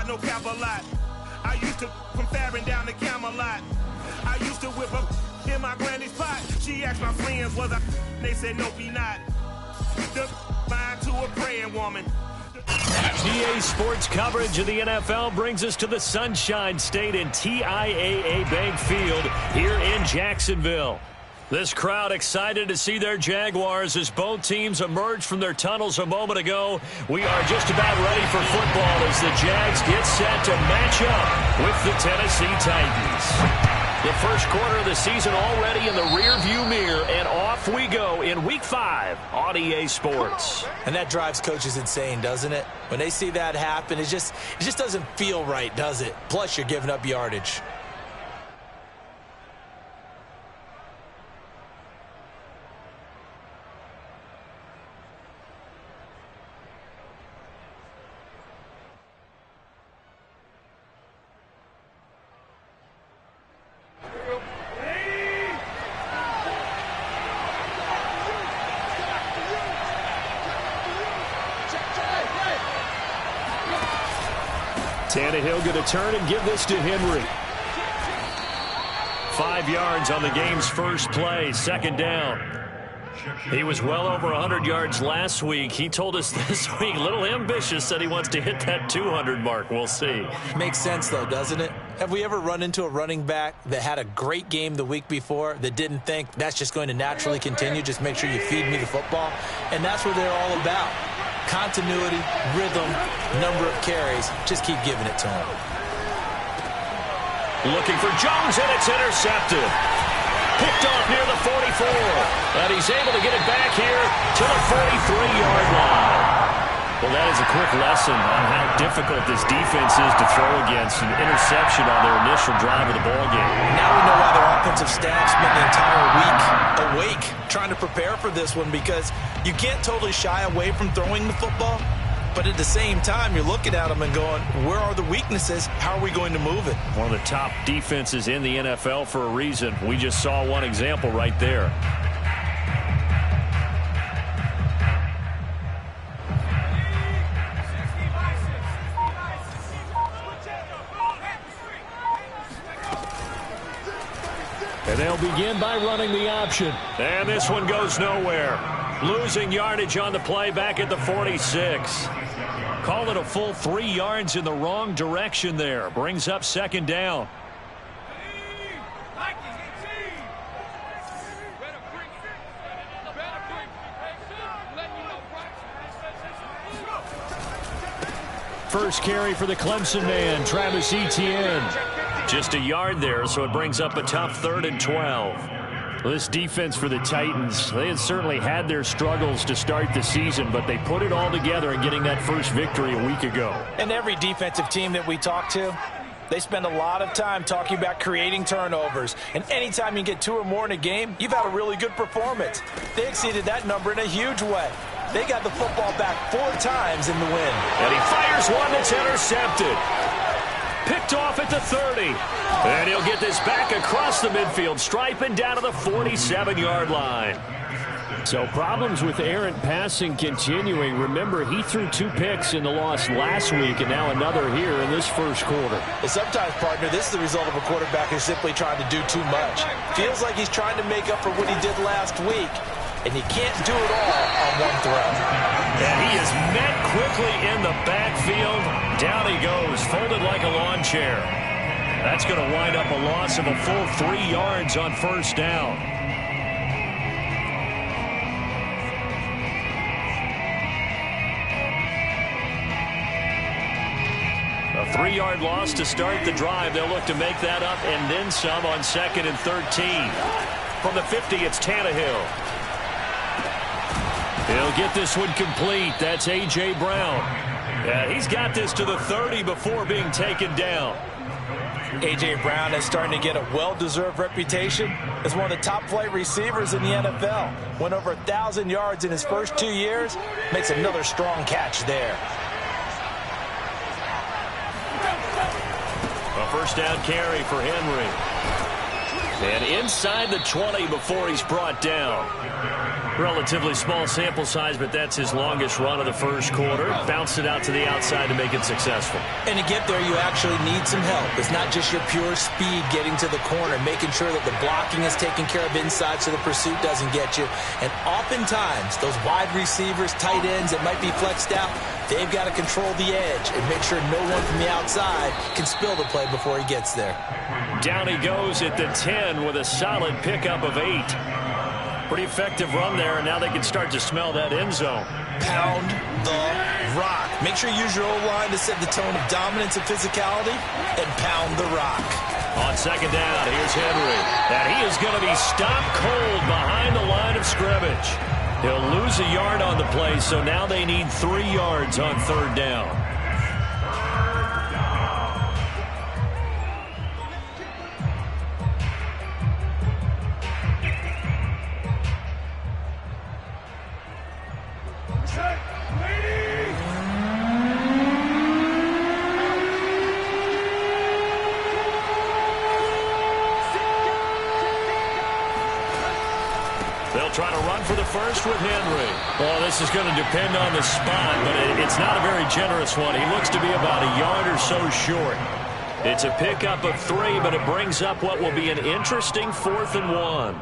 about no Camelot. I used to from Farron down to Camelot. I used to whip up in my granny's pot. She asked my friends, was I? They said, no, be not. The mind to a praying woman. GA Sports coverage of the NFL brings us to the Sunshine State and TIAA Bank Field here in Jacksonville. This crowd excited to see their Jaguars as both teams emerge from their tunnels a moment ago. We are just about ready for football as the Jags get set to match up with the Tennessee Titans. The first quarter of the season already in the rearview mirror, and off we go in Week 5 on EA Sports. And that drives coaches insane, doesn't it? When they see that happen, it just doesn't feel right, does it? Plus, you're giving up yardage. Tannehill going to turn and give this to Henry. 5 yards on the game's first play, second down. He was well over 100 yards last week. He told us this week, a little ambitious, said he wants to hit that 200 mark. We'll see. Makes sense, though, doesn't it? Have we ever run into a running back that had a great game the week before that didn't think that's just going to naturally continue? Just make sure you feed me the football. And that's what they're all about. Continuity, rhythm, number of carries. Just keep giving it to him. Looking for Jones, and it's intercepted. Picked off near the 44. And he's able to get it back here to the 43-yard line. Well, that is a quick lesson on how difficult this defense is to throw against. An interception on their initial drive of the ballgame. Now we know why their offensive staff spent the entire week awake trying to prepare for this one, because you can't totally shy away from throwing the football, but at the same time, you're looking at them and going, where are the weaknesses? How are we going to move it? One of the top defenses in the NFL for a reason. We just saw one example right there. And they'll begin by running the option. And this one goes nowhere. Losing yardage on the play back at the 46. Call it a full 3 yards in the wrong direction there. Brings up second down. First carry for the Clemson man, Travis Etienne. Just a yard there, so it brings up a tough 3rd and 12. This defense for the Titans, they had certainly had their struggles to start the season, but they put it all together in getting that first victory a week ago. And every defensive team that we talk to, they spend a lot of time talking about creating turnovers. And anytime you get 2 or more in a game, you've had a really good performance. They exceeded that number in a huge way. They got the football back 4 times in the win. And he fires one that's intercepted. Picked off at the 30. And he'll get this back across the midfield stripe and down to the 47-yard line. So problems with errant passing continuing. Remember, he threw 2 picks in the loss last week and now another here in this first quarter. And sometimes, partner, this is the result of a quarterback who's simply trying to do too much. Feels like he's trying to make up for what he did last week, and he can't do it all on one throw. And he is met quickly in the backfield. Down he goes, folded like a lawn chair. That's going to wind up a loss of a full 3 yards on first down. A 3-yard loss to start the drive. They'll look to make that up and then some on 2nd and 13. From the 50, it's Tannehill. He'll get this one complete. That's A.J. Brown. Yeah, he's got this to the 30 before being taken down. A.J. Brown is starting to get a well-deserved reputation as one of the top-flight receivers in the NFL. Went over 1,000 yards in his first 2 years. Makes another strong catch there. A first down carry for Henry. And inside the 20 before he's brought down. Relatively small sample size, but that's his longest run of the first quarter. Bounced it out to the outside to make it successful. And to get there, you actually need some help. It's not just your pure speed getting to the corner, making sure that the blocking is taken care of inside so the pursuit doesn't get you. And oftentimes, those wide receivers, tight ends that might be flexed out, they've got to control the edge and make sure no one from the outside can spill the play before he gets there. Down he goes at the 10 with a solid pickup of 8. Pretty effective run there, and now they can start to smell that end zone. Pound the rock. Make sure you use your O-line to set the tone of dominance and physicality, and pound the rock. On second down, here's Henry. And he is going to be stopped cold behind the line of scrimmage. He'll lose a yard on the play, so now they need 3 yards on third down. They'll try to run for the first with Henry. Well, this is going to depend on the spot, but it's not a very generous one. He looks to be about a yard or so short. It's a pickup of 3, but it brings up what will be an interesting 4th and 1.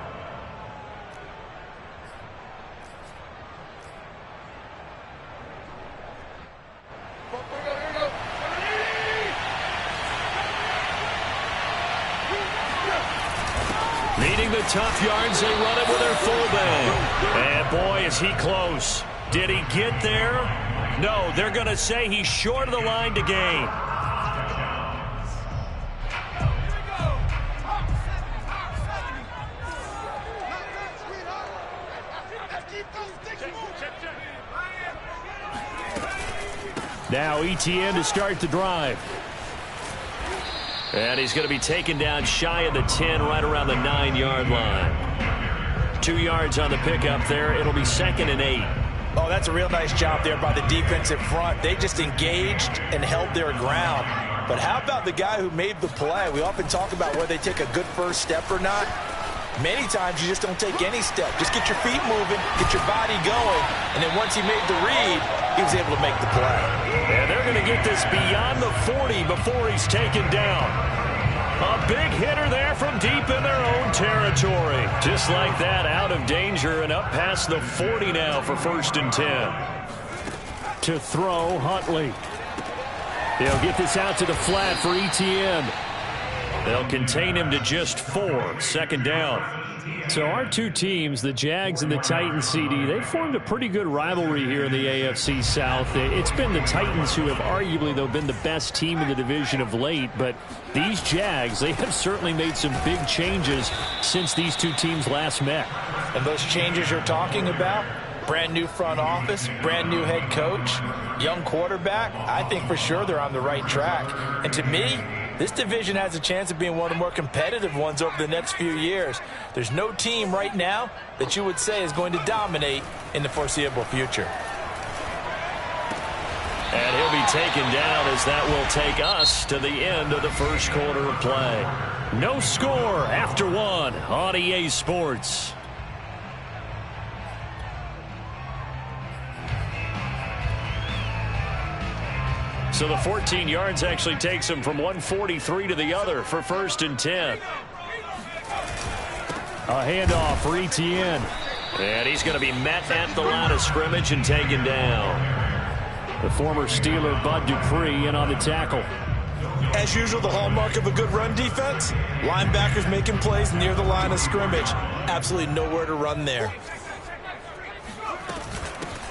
Needing the tough yards, they run it with their fullback. And boy, is he close. Did he get there? No, they're going to say he's short of the line to gain. Now Etienne to start the drive. And he's going to be taken down shy of the 10, right around the 9-yard line. 2 yards on the pickup there. It'll be 2nd and 8. Oh, that's a real nice job there by the defensive front. They just engaged and held their ground. But how about the guy who made the play? We often talk about whether they take a good first step or not. Many times you just don't take any step. Just get your feet moving, get your body going, and then once he made the read, he was able to make the play. And they're going to get this beyond the 40 before he's taken down. A big hitter there from deep in their own territory. Just like that, out of danger and up past the 40 now for 1st and 10. To throw, Huntley. They'll get this out to the flat for Etienne. They'll contain him to just 4. 2nd down. So our two teams, the Jags and the Titans, CD, they've formed a pretty good rivalry here in the AFC South. It's been the Titans who have arguably, though, been the best team in the division of late. But these Jags, they have certainly made some big changes since these two teams last met. And those changes you're talking about, brand new front office, brand new head coach, young quarterback, I think for sure they're on the right track. And to me, this division has a chance of being one of the more competitive ones over the next few years. There's no team right now that you would say is going to dominate in the foreseeable future. And he'll be taken down as that will take us to the end of the first quarter of play. No score after 1 on EA Sports. So the 14 yards actually takes him from 143 to the other for 1st and 10. A handoff for Etienne. And he's going to be met at the line of scrimmage and taken down. The former Steeler Bud Dupree in on the tackle. As usual, the hallmark of a good run defense, linebackers making plays near the line of scrimmage. Absolutely nowhere to run there.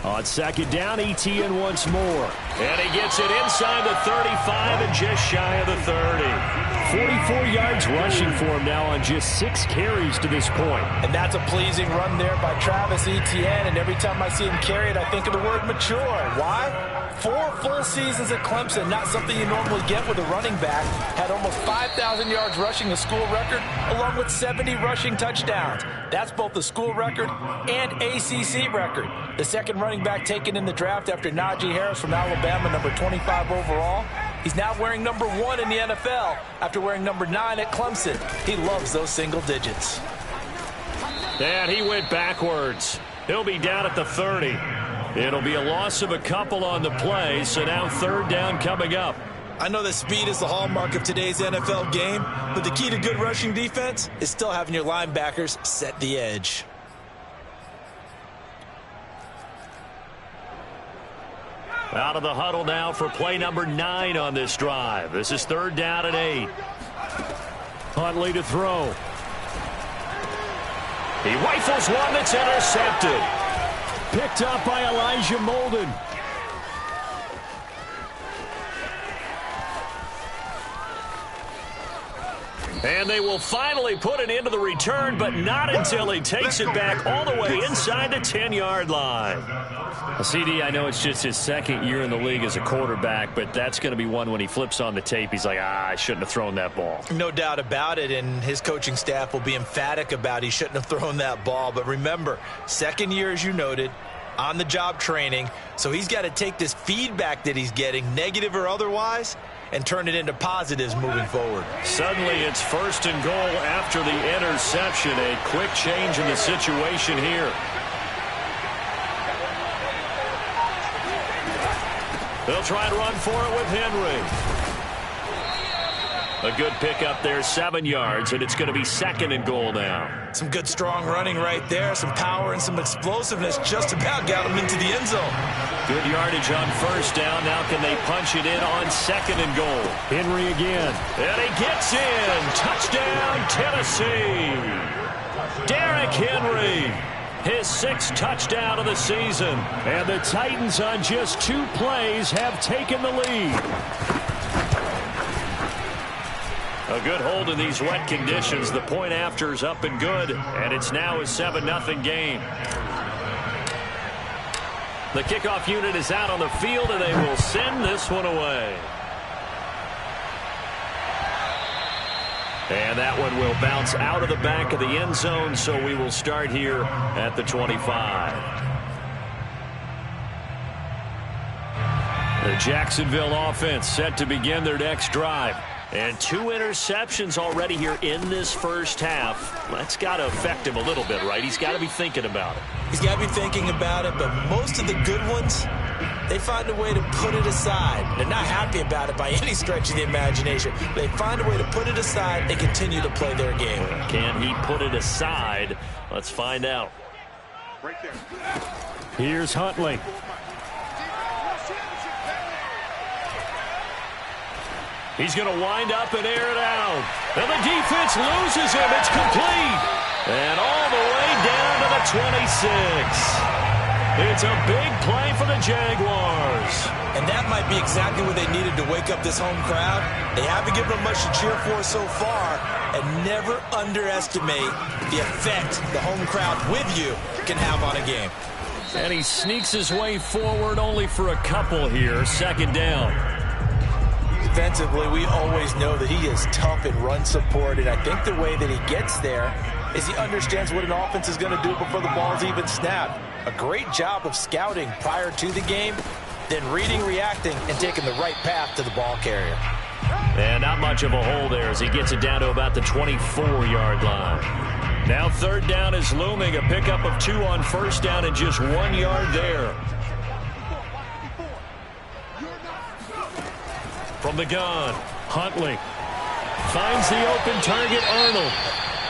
On 2nd down, Etienne once more. And he gets it inside the 35 and just shy of the 30. 44 yards rushing for him now on just 6 carries to this point. And that's a pleasing run there by Travis Etienne. And every time I see him carry it, I think of the word mature. Why? 4 full seasons at Clemson, not something you normally get with a running back. Had almost 5,000 yards rushing, the school record, along with 70 rushing touchdowns. That's both the school record and ACC record. The second running back taken in the draft after Najee Harris from Alabama, number 25 overall. He's now wearing number 1 in the NFL after wearing number 9 at Clemson. He loves those single digits. And he went backwards. He'll be down at the 30. It'll be a loss of a couple on the play, so now third down coming up. I know that speed is the hallmark of today's NFL game, but the key to good rushing defense is still having your linebackers set the edge. Out of the huddle now for play number 9 on this drive. This is third down and 8. Huntley to throw. He rifles one that's intercepted. Picked up by Elijah Molden. And they will finally put it into the return, but not until he takes it back all the way inside the 10-yard line. CD, I know it's just his second year in the league as a quarterback, but that's going to be one when he flips on the tape. He's like, I shouldn't have thrown that ball. No doubt about it, and his coaching staff will be emphatic about he shouldn't have thrown that ball. But remember, second year, as you noted, on-the-job training, so he's got to take this feedback that he's getting, negative or otherwise, and turn it into positives moving forward. Suddenly it's first and goal after the interception. A quick change in the situation here. They'll try and run for it with Henry. A good pickup there, 7 yards, and it's going to be second and goal now. Some good strong running right there, some power and some explosiveness, just about got him into the end zone. Good yardage on first down. Now can they punch it in on second and goal? Henry again. And he gets in. Touchdown, Tennessee. Derrick Henry. His 6th touchdown of the season. And the Titans on just 2 plays have taken the lead. A good hold in these wet conditions. The point after is up and good, and it's now a 7-0 game. The kickoff unit is out on the field, and they will send this one away. And that one will bounce out of the back of the end zone, so we will start here at the 25. The Jacksonville offense set to begin their next drive. And 2 interceptions already here in this first half. That's got to affect him a little bit, right? He's got to be thinking about it. He's got to be thinking about it, but most of the good ones, they find a way to put it aside. They're not happy about it by any stretch of the imagination. They find a way to put it aside and continue to play their game. Can he put it aside? Let's find out. Right there. Here's Huntley. He's going to wind up and air it out. And the defense loses him. It's complete. And all the way down to the 26. It's a big play for the Jaguars. And that might be exactly what they needed to wake up this home crowd. They haven't given them much to cheer for so far. And never underestimate the effect the home crowd with you can have on a game. And he sneaks his way forward only for a couple here. Second down. Defensively, we always know that he is tough in run support, and I think the way that he gets there is he understands what an offense is going to do before the ball's even snapped. A great job of scouting prior to the game, then reading, reacting, and taking the right path to the ball carrier. And not much of a hole there as he gets it down to about the 24-yard line. Now third down is looming, a pickup of 2 on first down and just 1 yard there. From the gun, Huntley finds the open target, Arnold.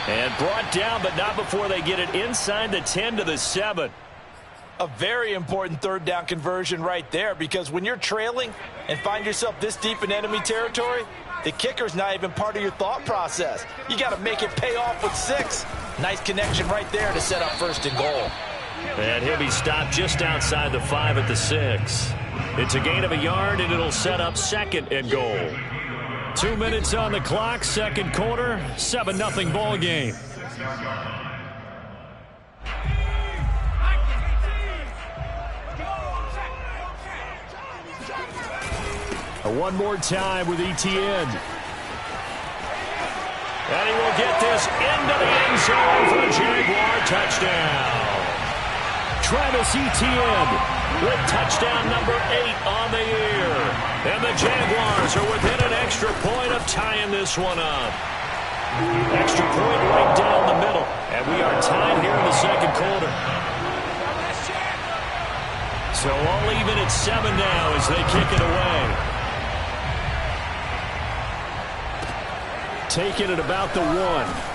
And brought down, but not before they get it inside the 10 to the 7. A very important third down conversion right there, because when you're trailing and find yourself this deep in enemy territory, the kicker's not even part of your thought process. You got to make it pay off with 6. Nice connection right there to set up first and goal. And he'll be stopped just outside the 5 at the 6. It's a gain of a yard, and it'll set up second and goal. 2 minutes on the clock, second quarter, 7-0 ball game. One more time with Etienne. And he will get this into the end zone for a Jaguar touchdown. Travis Etienne with touchdown number 8 on the year. And the Jaguars are within an extra point of tying this one up. Extra point right down the middle. And we are tied here in the second quarter. So all even at 7 now as they kick it away. Taking it about the 1.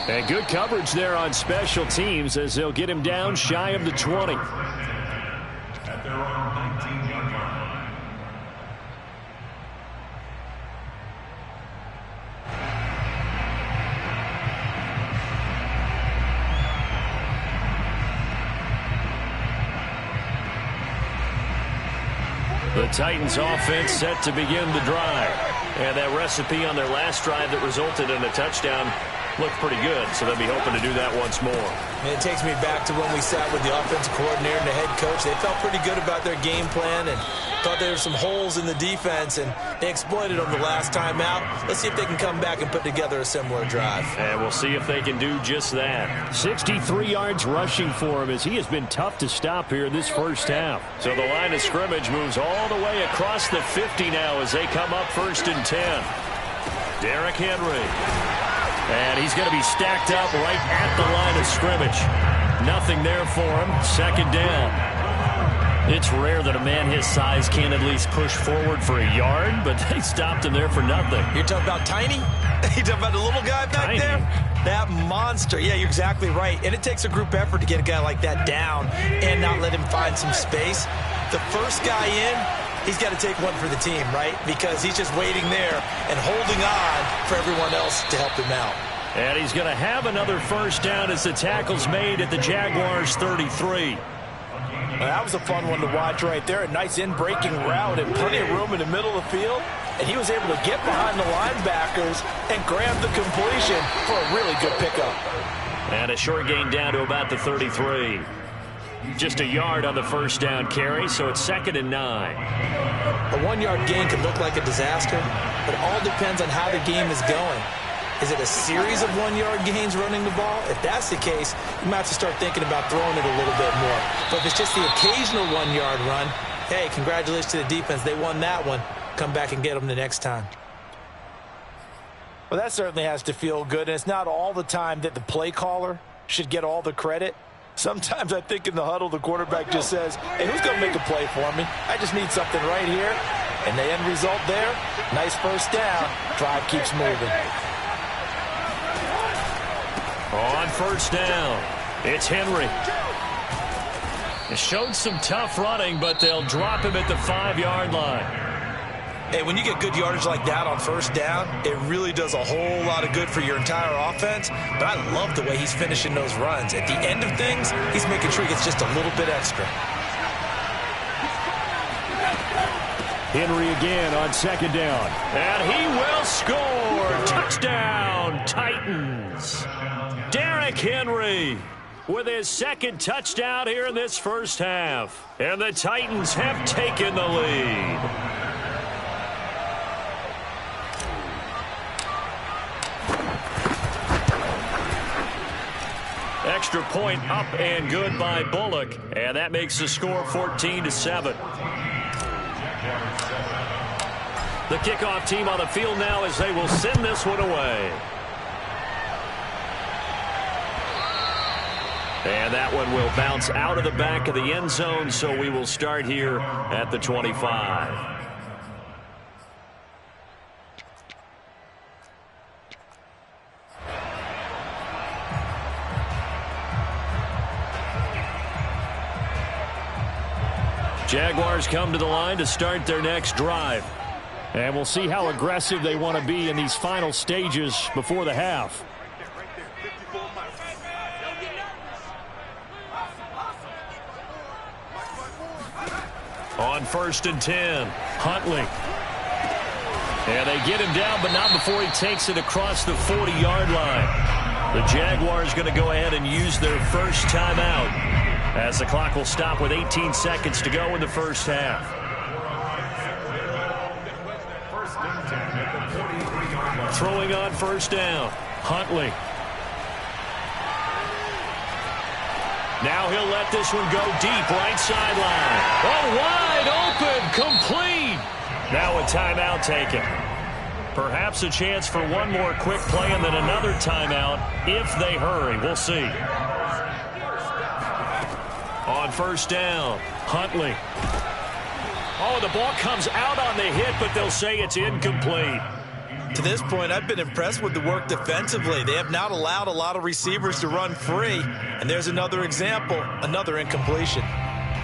And good coverage there on special teams as they'll get him down shy of the 20. At their own 19-yard line. The Titans offense set to begin the drive. And that recipe on their last drive that resulted in a touchdown looked pretty good, so they'll be hoping to do that once more. And it takes me back to when we sat with the offensive coordinator and the head coach. They felt pretty good about their game plan and thought there were some holes in the defense, and they exploited them the last time out. Let's see if they can come back and put together a similar drive. And we'll see if they can do just that. 63 yards rushing for him as he has been tough to stop here this first half. So the line of scrimmage moves all the way across the 50 now as they come up 1st and 10. Derrick Henry. And he's going to be stacked up right at the line of scrimmage. Nothing there for him. 2nd down. It's rare that a man his size can't at least push forward for a yard, but they stopped him there for nothing. You're talking about Tiny? You're talking about the little guy back Tiny. there? That monster. Yeah, you're exactly right. And it takes a group effort to get a guy like that down and not let him find some space. The first guy in, he's got to take one for the team, right? Because he's just waiting there and holding on for everyone else to help him out. And he's going to have another 1st down as the tackle's made at the Jaguars' 33. Well, that was a fun one to watch right there. A nice in-breaking route and plenty of room in the middle of the field. And he was able to get behind the linebackers and grab the completion for a really good pickup. And a short gain down to about the 33. Just a yard on the 1st down carry, so it's 2nd and 9. A 1-yard gain can look like a disaster, but it all depends on how the game is going. Is it a series of 1-yard gains running the ball? If that's the case, you might have to start thinking about throwing it a little bit more. But if it's just the occasional 1-yard run, hey, congratulations to the defense. They won that one. Come back and get them the next time. Well, that certainly has to feel good, and it's not all the time that the play caller should get all the credit. Sometimes I think in the huddle, the quarterback just says, hey, who's going to make a play for me? I just need something right here. And the end result there, nice 1st down. Drive keeps moving. On 1st down, it's Henry. It showed some tough running, but they'll drop him at the 5-yard line. Hey, when you get good yardage like that on 1st down, it really does a whole lot of good for your entire offense. But I love the way he's finishing those runs. At the end of things, he's making sure he gets just a little bit extra. Henry again on 2nd down. And he will score. Touchdown, Titans. Derrick Henry with his 2nd touchdown here in this first half. And the Titans have taken the lead. Extra point up and good by Bullock. And that makes the score 14-7. The kickoff team on the field now as they will send this one away. And that one will bounce out of the back of the end zone, so we will start here at the 25. Jaguars come to the line to start their next drive. And we'll see how aggressive they want to be in these final stages before the half. On 1st and 10, Huntley. And they get him down, but not before he takes it across the 40-yard line. The Jaguars going to go ahead and use their first timeout as the clock will stop with 18 seconds to go in the first half. Throwing on 1st down, Huntley. Now he'll let this one go deep, right sideline. Oh, wide open, complete. Now a timeout taken. Perhaps a chance for one more quick play and then another timeout if they hurry. We'll see. On on first down. Huntley. Oh, the ball comes out on the hit, but they'll say it's incomplete. To this point, I've been impressed with the work defensively. They have not allowed a lot of receivers to run free. And there's another example, another incompletion.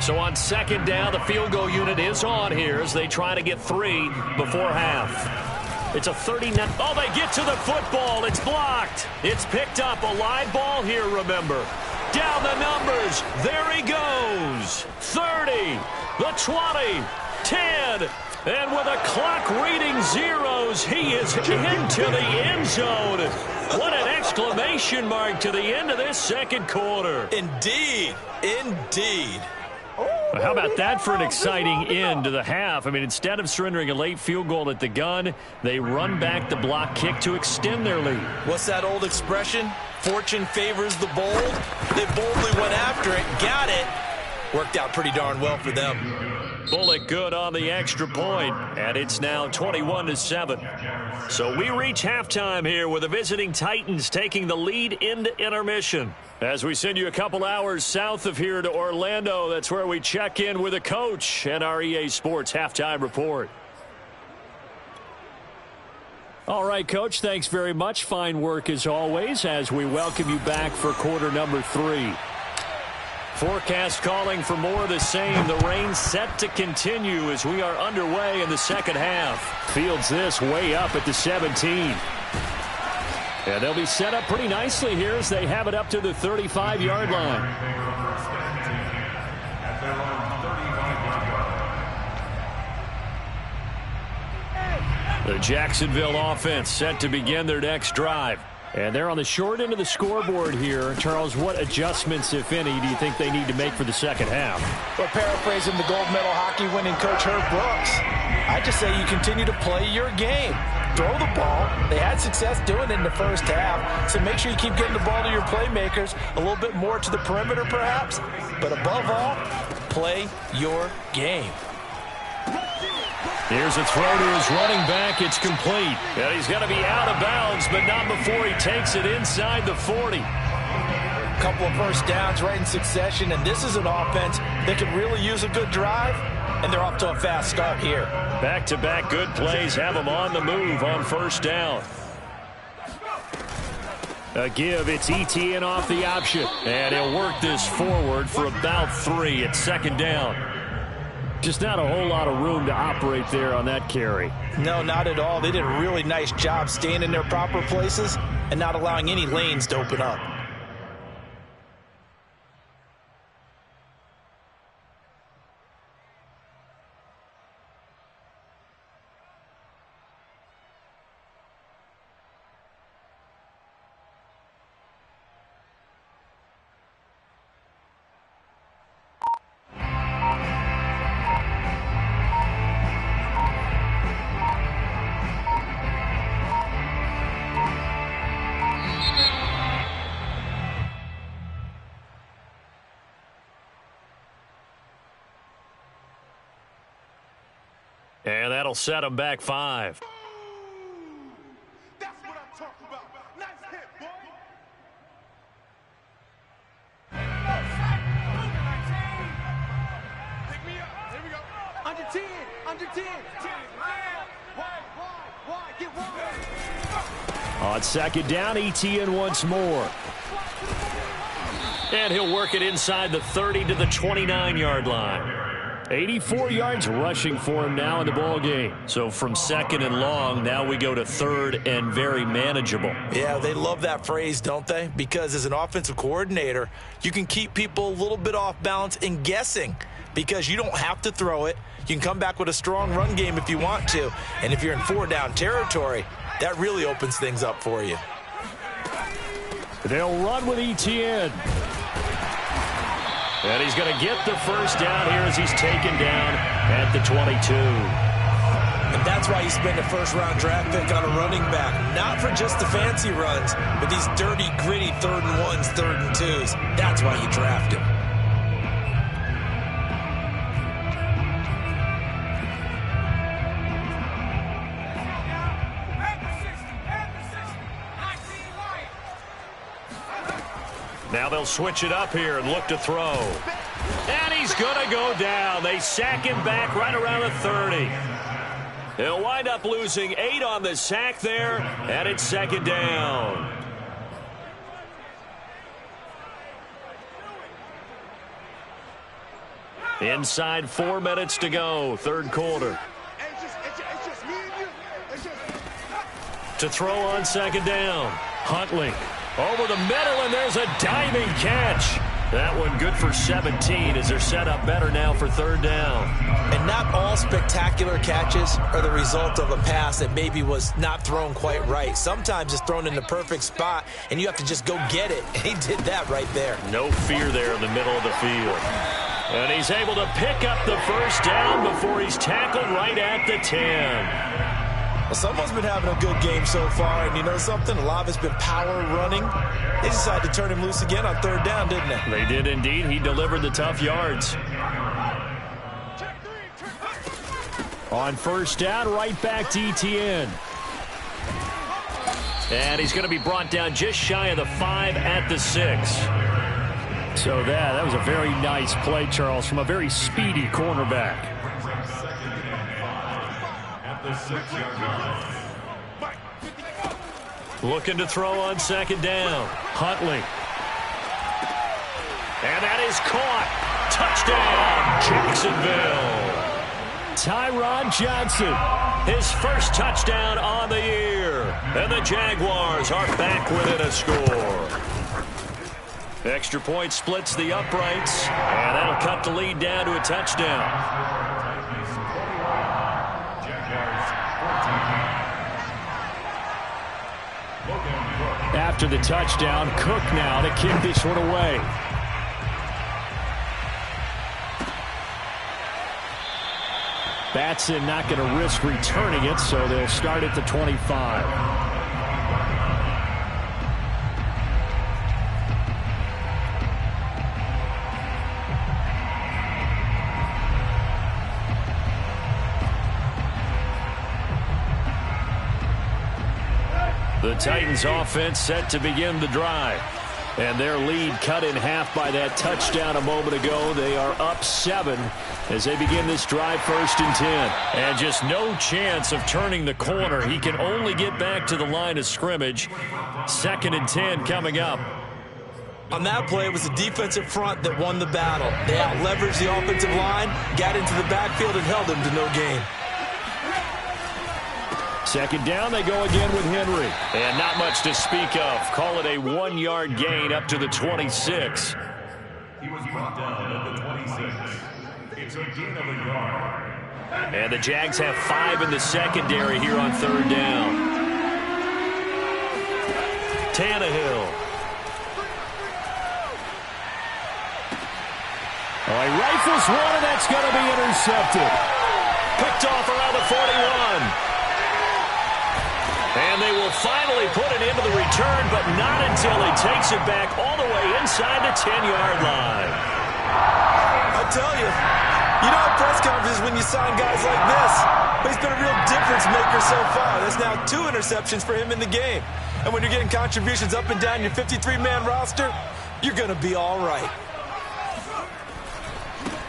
So on second down, the field goal unit is on here as they try to get 3 before half. It's a 39. Oh, they get to the football. It's blocked. It's picked up. A live ball here, remember. Down the numbers. There he goes. 30, the 20, 10. And with a clock reading zeros, he is into the end zone. What an exclamation mark to the end of this second quarter. Indeed. Indeed. How about that for an exciting end to the half? I mean, instead of surrendering a late field goal at the gun, they run back the block kick to extend their lead. What's that old expression? Fortune favors the bold. They boldly went after it, got it. Worked out pretty darn well for them. Bullock good on the extra point, and it's now 21-7. So we reach halftime here with the visiting Titans taking the lead into intermission. As we send you a couple hours south of here to Orlando, that's where we check in with a coach and our EA Sports halftime report. All right, Coach, thanks very much. Fine work as always as we welcome you back for quarter number 3. Forecast calling for more of the same. The rain set to continue as we are underway in the second half. Fields this way up at the 17. And they'll be set up pretty nicely here as they have it up to the 35-yard line. The Jacksonville offense set to begin their next drive. And they're on the short end of the scoreboard here. Charles, what adjustments, if any, do you think they need to make for the second half? Well, paraphrasing the gold medal hockey winning coach Herb Brooks, I just say you continue to play your game. Throw the ball. They had success doing it in the first half, so make sure you keep getting the ball to your playmakers, a little bit more to the perimeter perhaps, but above all, play your game. Here's a throw to his running back. It's complete. And he's going to be out of bounds, but not before he takes it inside the 40. A couple of first downs right in succession, and this is an offense that could really use a good drive, and they're off to a fast start here. Back-to-back good plays have them on the move on first down. A give, it's ETN off the option, and he'll work this forward for about 3 at second down. Just not a whole lot of room to operate there on that carry. No, not at all. They did a really nice job staying in their proper places and not allowing any lanes to open up. And that'll set them back 5. That's what I'm talking about. Nice hit, boy. Pick me up. Here we go. Under 10. Under 10. Why? Get wide. On second down, ETN once more. And he'll work it inside the 30 to the 29-yard line. 84 yards rushing for him now in the ball game. So from second and long, now we go to third and very manageable. Yeah, they love that phrase, don't they? Because as an offensive coordinator, you can keep people a little bit off balance and guessing because you don't have to throw it. You can come back with a strong run game if you want to. And if you're in 4-down territory, that really opens things up for you. They'll run with ETN. And he's going to get the first down here as he's taken down at the 22. And that's why you spend a first-round draft pick on a running back. Not for just the fancy runs, but these dirty, gritty 3rd and 1s, 3rd and 2s. That's why you draft him. Now they'll switch it up here and look to throw. And he's going to go down. They sack him back right around the 30. He'll wind up losing 8 on the sack there, and it's second down. Inside 4 minutes to go, third quarter. To throw on second down. Huntley over the middle, and there's a diving catch. That one good for 17 as they're set up better now for third down. And not all spectacular catches are the result of a pass that maybe was not thrown quite right. Sometimes it's thrown in the perfect spot, and you have to just go get it. And he did that right there. No fear there in the middle of the field. And he's able to pick up the first down before he's tackled right at the 10. Well, someone's been having a good game so far, and you know something? A lot of it's been power running. They decided to turn him loose again on third down, didn't they? They did indeed. He delivered the tough yards. On first down, right back to Etienne. And he's going to be brought down just shy of the 5 at the 6. So that was a very nice play, Charles, from a very speedy cornerback. Looking to throw on second down. Huntley. And that is caught. Touchdown, Jacksonville. Tyron Johnson, his first touchdown on the year. And the Jaguars are back within a score. Extra point splits the uprights, and that'll cut the lead down to a touchdown. After the touchdown, Cook now to kick this one away. Batson not going to risk returning it, so they'll start at the 25. The Titans offense set to begin the drive. And their lead cut in half by that touchdown a moment ago. They are up 7 as they begin this drive, 1st and 10. And just no chance of turning the corner. He can only get back to the line of scrimmage. 2nd and 10 coming up. On that play, it was the defensive front that won the battle. They out-leveraged the offensive line, got into the backfield, and held them to no gain. Second down, they go again with Henry. And not much to speak of. Call it a 1-yard gain up to the 26. He was brought down at the 26. It's a gain of a yard. And the Jags have 5 in the secondary here on third down. Tannehill. Oh, he rifles one, and that's going to be intercepted. Picked off around the 41. And they will finally put it into the return, but not until he takes it back all the way inside the 10-yard line. I tell you, you don't have press conferences when you sign guys like this. But he's been a real difference maker so far. There's now 2 interceptions for him in the game. And when you're getting contributions up and down your 53-man roster, you're going to be all right.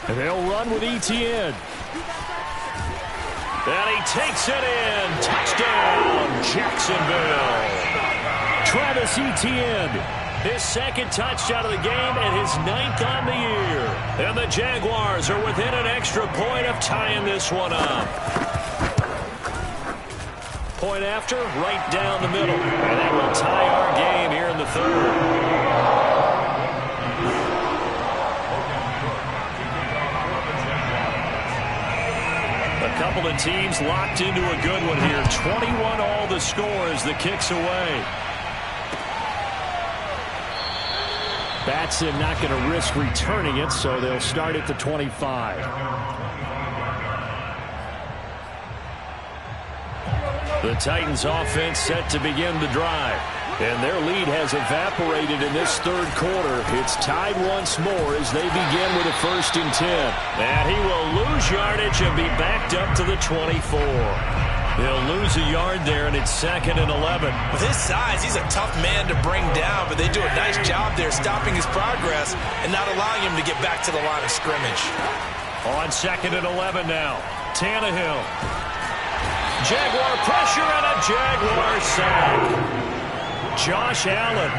And they'll run with Etienne. And he takes it in. Touchdown, Jacksonville. Travis Etienne, his 2nd touchdown of the game and his 9th on the year. And the Jaguars are within an extra point of tying this one up. Point after, right down the middle. And that will tie our game here in the 3rd. A couple of teams locked into a good one here. 21 all the score as the kick's away. Batson not going to risk returning it, so they'll start at the 25. The Titans offense set to begin the drive. And their lead has evaporated in this 3rd quarter. It's tied once more as they begin with a 1st and 10. And he will lose yardage and be backed up to the 24. He'll lose a yard there, and it's 2nd and 11. With his size, he's a tough man to bring down, but they do a nice job there stopping his progress and not allowing him to get back to the line of scrimmage. On 2nd and 11 now, Tannehill. Jaguar pressure and a Jaguar sack. Josh Allen,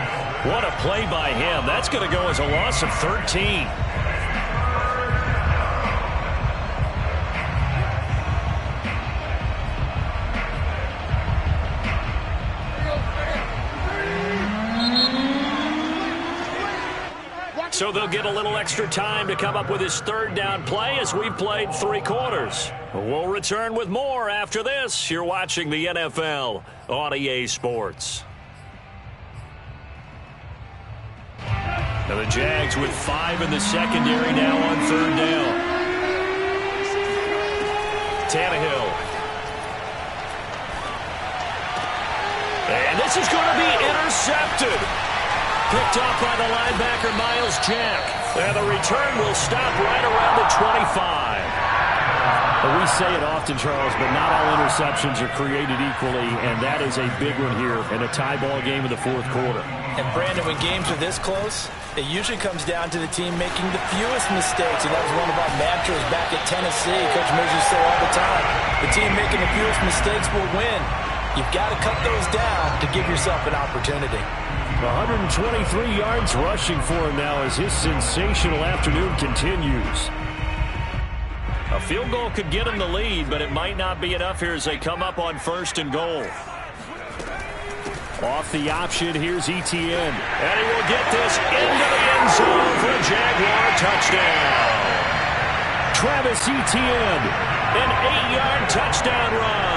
what a play by him. That's going to go as a loss of 13. So they'll get a little extra time to come up with his 3rd down play as we've played 3 quarters. We'll return with more after this. You're watching the NFL on EA Sports. Now the Jags with 5 in the secondary now on 3rd down. Tannehill. And this is going to be intercepted. Picked off by the linebacker, Miles Jack. And the return will stop right around the 25. Well, we say it often, Charles, but not all interceptions are created equally, and that is a big one here in a tie ball game in the 4th quarter. And, Brandon, when games are this close, it usually comes down to the team making the fewest mistakes, and that was one of our mantras back at Tennessee. Coach Mizzy said all the time, the team making the fewest mistakes will win. You've got to cut those down to give yourself an opportunity. 123 yards rushing for him now as his sensational afternoon continues. A field goal could get him the lead, but it might not be enough here as they come up on 1st and goal. Off the option, here's Etienne. And he will get this into the end zone for a Jaguar touchdown. Travis Etienne, an 8-yard touchdown run.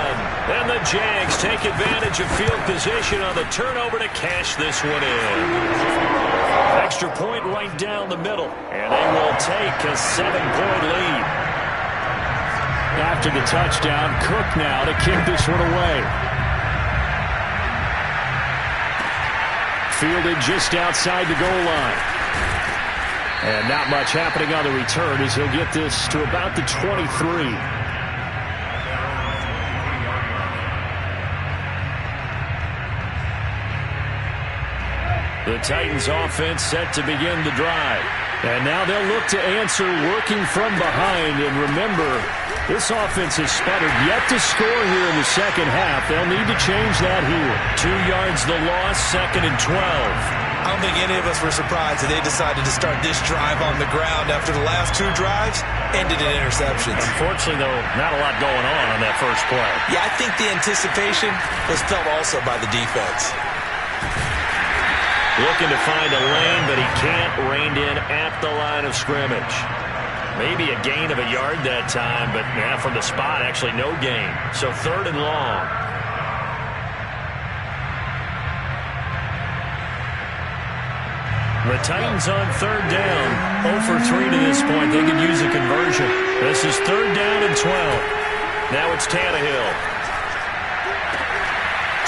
And the Jags take advantage of field position on the turnover to cash this one in. Extra point right down the middle. And they will take a 7-point lead. After the touchdown, Cook now to kick this one away. Fielded just outside the goal line. And not much happening on the return as he'll get this to about the 23. The Titans offense set to begin the drive. And now they'll look to answer working from behind. And remember, this offense has sputtered yet to score here in the second half. They'll need to change that here. 2 yards the loss, 2nd and 12. I don't think any of us were surprised that they decided to start this drive on the ground after the last 2 drives ended in interceptions. Unfortunately, though, not a lot going on that first play. Yeah, I think the anticipation was felt also by the defense. Looking to find a lane, but he can't. Reined in at the line of scrimmage. Maybe a gain of a yard that time, but from the spot, actually no gain. So 3rd and long. The Titans on 3rd down. 0 for 3 to this point. They could use a conversion. This is 3rd down and 12. Now it's Tannehill.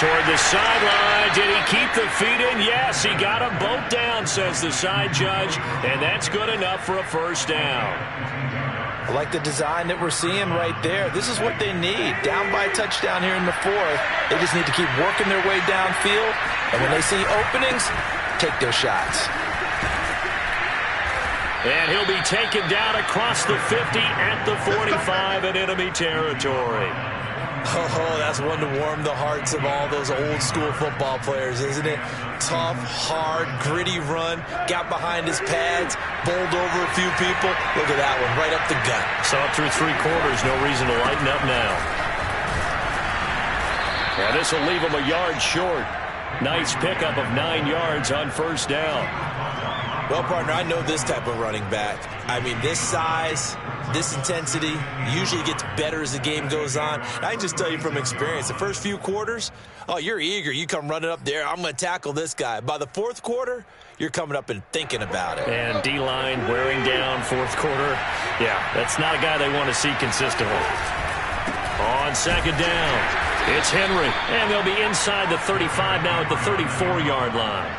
Toward the sideline. Did he keep the feet in? Yes, he got them both down, says the side judge. And that's good enough for a 1st down. I like the design that we're seeing right there. This is what they need. Down by a touchdown here in the 4th. They just need to keep working their way downfield. And when they see openings, take those shots. And he'll be taken down across the 50 at the 45 in enemy territory. Oh, that's one to warm the hearts of all those old-school football players, isn't it? Tough, hard, gritty run. Got behind his pads, bowled over a few people. Look at that one, right up the gut. Saw it through 3 quarters. No reason to lighten up now. And this will leave him a yard short. Nice pickup of 9 yards on 1st down. Well, partner, I know this type of running back. I mean, this size, this intensity usually gets better as the game goes on. I can just tell you from experience, the first few quarters, oh, you're eager. You come running up there, I'm going to tackle this guy. By the 4th quarter, you're coming up and thinking about it. And D-line wearing down 4th quarter. Yeah, that's not a guy they want to see consistently. On 2nd down, it's Henry. And they'll be inside the 35 now at the 34-yard line.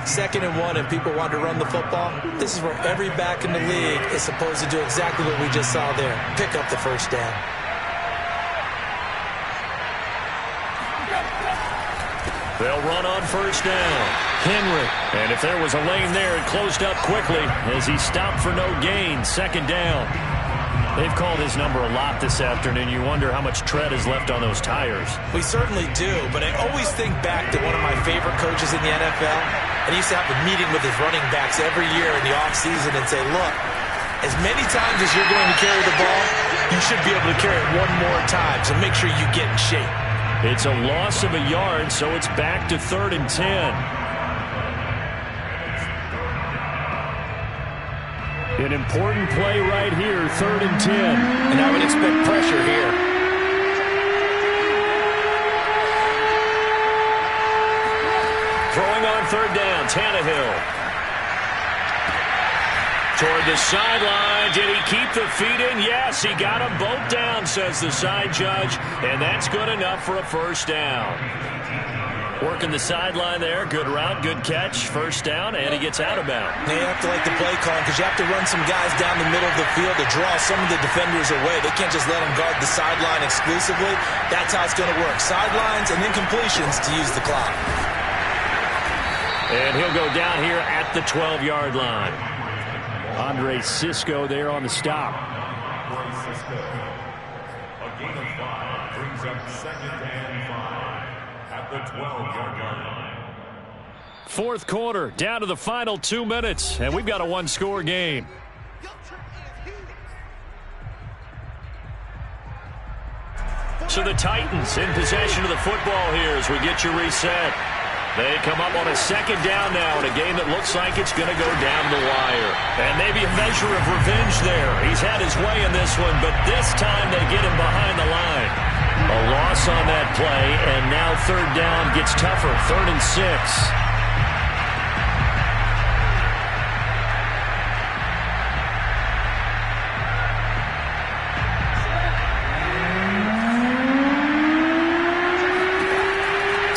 2nd and 1 and people want to run the football. This is where every back in the league is supposed to do exactly what we just saw there. Pick up the 1st down. They'll run on first down. Henry. And if there was a lane there, it closed up quickly as he stopped for no gain. Second down. They've called his number a lot this afternoon. You wonder how much tread is left on those tires. We certainly do, but I always think back to one of my favorite coaches in the NFL. And he used to have a meeting with his running backs every year in the offseason and say, look, as many times as you're going to carry the ball, you should be able to carry it one more time, so make sure you get in shape. It's a loss of a yard, so it's back to 3rd and 10. An important play right here, 3rd and 10. And I would expect pressure here. Throwing on 3rd down, Tannehill. Toward the sideline. Did he keep the feet in? Yes, he got them both down, says the side judge. And that's good enough for a first down. Working the sideline there. Good route, good catch. First down, and he gets out of bounds. Now you have to like the play calling because you have to run some guys down the middle of the field to draw some of the defenders away. They can't just let them guard the sideline exclusively. That's how it's going to work. Sidelines and then completions to use the clock. And he'll go down here at the 12-yard line. Andre Cisco there on the stop. Cisco. A gain of 5 brings up 2nd and 5 at the 12-yard line. Fourth quarter, down to the final 2 minutes, and we've got a one-score game. So the Titans in possession of the football here as we get you reset. They come up on a 2nd down now in a game that looks like it's going to go down the wire. And maybe a measure of revenge there. He's had his way in this one, but this time they get him behind the line. A loss on that play, and now 3rd down gets tougher. 3rd and 6.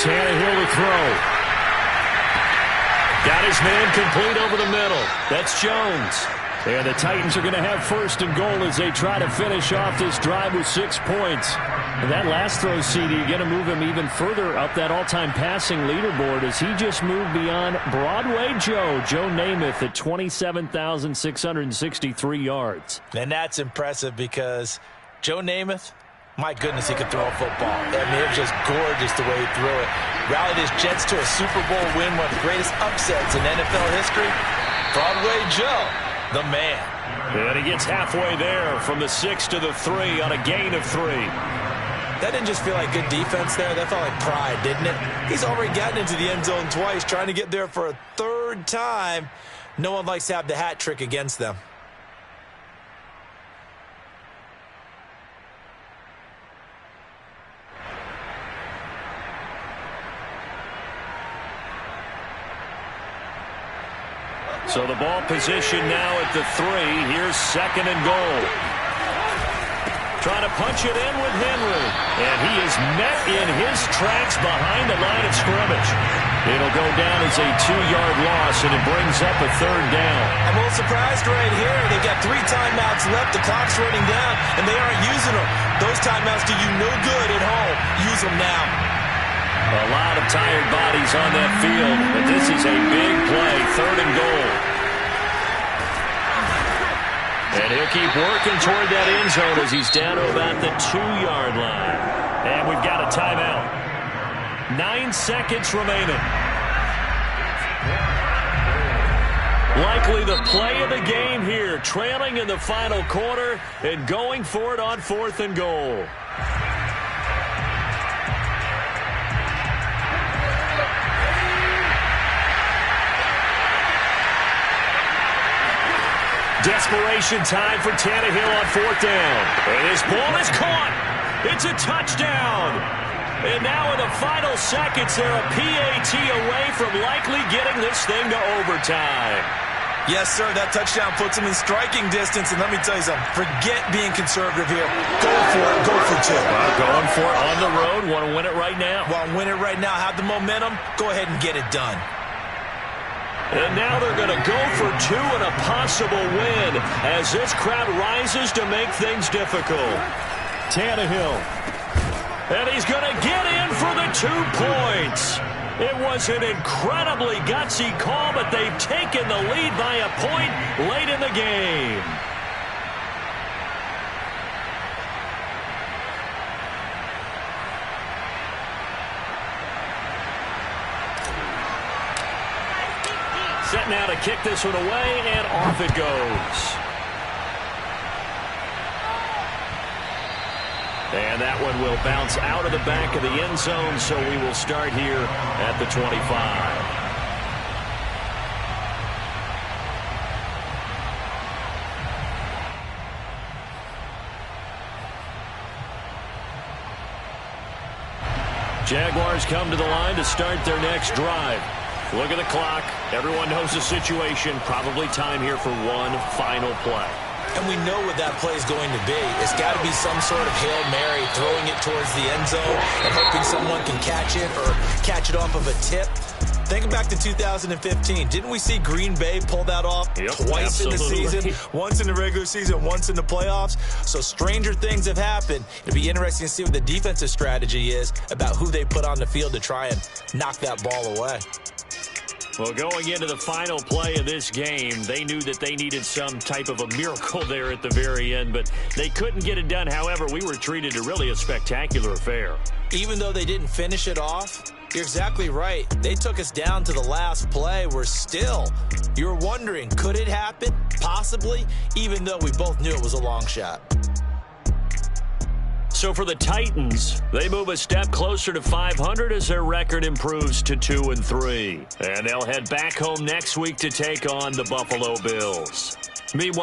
Tannehill to throw. Got his man complete over the middle. That's Jones. And the Titans are going to have 1st and goal as they try to finish off this drive with 6 points. And that last throw, CD, going to move him even further up that all-time passing leaderboard as he just moved beyond Broadway Joe Namath at 27,663 yards. And that's impressive because Joe Namath, my goodness, he could throw a football. I mean, it was just gorgeous the way he threw it. Rallied his Jets to a Super Bowl win, one of the greatest upsets in NFL history. Broadway Joe, the man. And he gets halfway there from the 6 to the 3 on a gain of 3. That didn't just feel like good defense there. That felt like pride, didn't it? He's already gotten into the end zone twice, trying to get there for a 3rd time. No one likes to have the hat trick against them. So the ball position now at the 3. Here's 2nd and goal. Trying to punch it in with Henry. And he is met in his tracks behind the line of scrimmage. It'll go down as a 2-yard loss, and it brings up a 3rd down. I'm a little surprised right here. They've got 3 timeouts left. The clock's running down, and they aren't using them. Those timeouts do you no good at home. Use them now. A lot of tired bodies on that field, but this is a big play, 3rd and goal. And he'll keep working toward that end zone as he's down to about the 2-yard line. And we've got a timeout. 9 seconds remaining. Likely the play of the game here, trailing in the final quarter and going for it on 4th and goal. Desperation time for Tannehill on 4th down. And his ball is caught. It's a touchdown. And now in the final seconds, they're a PAT away from likely getting this thing to overtime. Yes, sir, that touchdown puts him in striking distance. And let me tell you something, forget being conservative here. Go for it, go for 2. Going for it on the road. Want to win it right now. Want to win it right now, have the momentum, go ahead and get it done. And now they're going to go for 2 and a possible win as this crowd rises to make things difficult. Tannehill. And he's going to get in for the 2 points. It was an incredibly gutsy call, but they've taken the lead by a point late in the game. Set now to kick this one away, and off it goes. And that one will bounce out of the back of the end zone, so we will start here at the 25. Jaguars come to the line to start their next drive. Look at the clock. Everyone knows the situation. Probably time here for one final play. And we know what that play is going to be. It's got to be some sort of Hail Mary, throwing it towards the end zone and hoping someone can catch it or catch it off of a tip. Think back to 2015. Didn't we see Green Bay pull that off twice in the season? Once in the regular season, once in the playoffs. So stranger things have happened. It'll be interesting to see what the defensive strategy is about who they put on the field to try and knock that ball away. Well, going into the final play of this game, they knew that they needed some type of a miracle there at the very end, but they couldn't get it done. However, we were treated to really a spectacular affair. Even though they didn't finish it off, you're exactly right. They took us down to the last play. You're wondering, could it happen? Possibly, even though we both knew it was a long shot. So for the Titans, they move a step closer to 500 as their record improves to 2-3. And they'll head back home next week to take on the Buffalo Bills. Meanwhile,